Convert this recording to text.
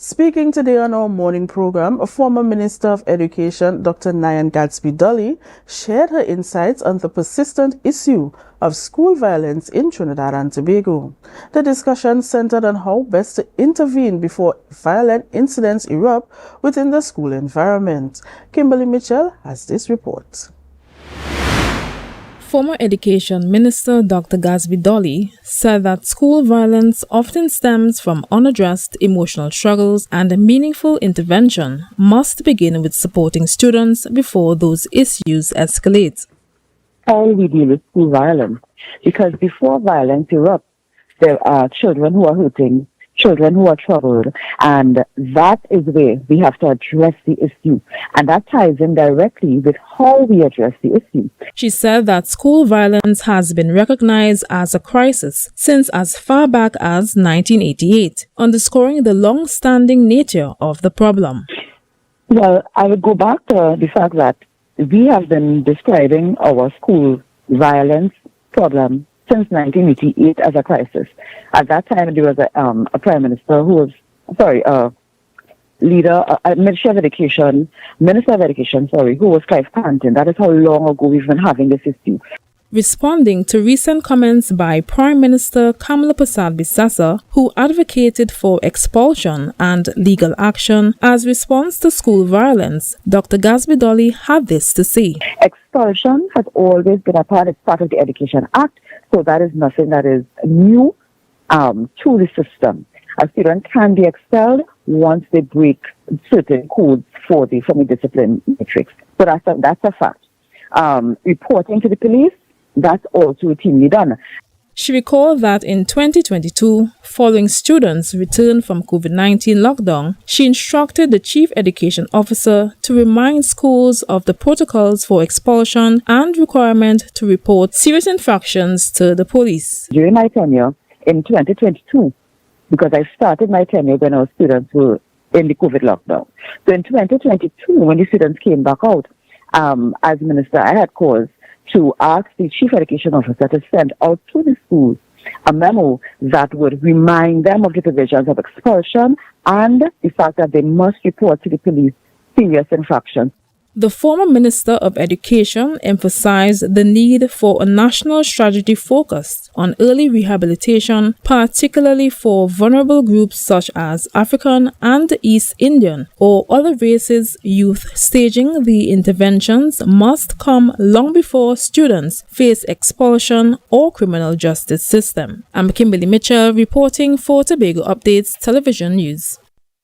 Speaking today on our morning program, a former Minister of Education, Dr. Nyan Gadsby-Dolly, shared her insights on the persistent issue of school violence in Trinidad and Tobago. The discussion centered on how best to intervene before violent incidents erupt within the school environment. Kimberly Mitchell has this report. Former Education Minister Dr. Gadsby-Dolly said that school violence often stems from unaddressed emotional struggles, and a meaningful intervention must begin with supporting students before those issues escalate. How we deal with school violence, because before violence erupts, there are children who are hurting, children who are troubled, and that is where we have to address the issue. And that ties in directly with how we address the issue. She said that school violence has been recognized as a crisis since as far back as 1988, underscoring the long-standing nature of the problem. Well, I would go back to the fact that we have been describing our school violence problem since 1988 as a crisis. At that time, there was a prime minister who was, Minister of Education, who was Clive Panton. That is how long ago we've been having this issue. Responding to recent comments by Prime Minister Kamala Persad-Bissessar, who advocated for expulsion and legal action as response to school violence, Dr. Gadsby-Dolly had this to say. Expulsion has always been it's part of the Education Act, so that is nothing that is new to the system. A student can be expelled once they break certain codes from the discipline matrix. So that's a fact. Reporting to the police, that's also routinely done. She recalled that in 2022, following students' return from COVID-19 lockdown, she instructed the Chief Education Officer to remind schools of the protocols for expulsion and requirement to report serious infractions to the police. During my tenure in 2022, because I started my tenure when our students were in the COVID lockdown. So in 2022, when the students came back out, as minister, I had cause to ask the Chief Education Officer to send out to the schools a memo that would remind them of the provisions of expulsion and the fact that they must report to the police serious infractions. The former Minister of Education emphasized the need for a national strategy focused on early rehabilitation, particularly for vulnerable groups such as African and East Indian or other races youth. Staging the interventions must come long before students face expulsion or criminal justice system. I'm Kimberly Mitchell reporting for Tobago Updates Television News.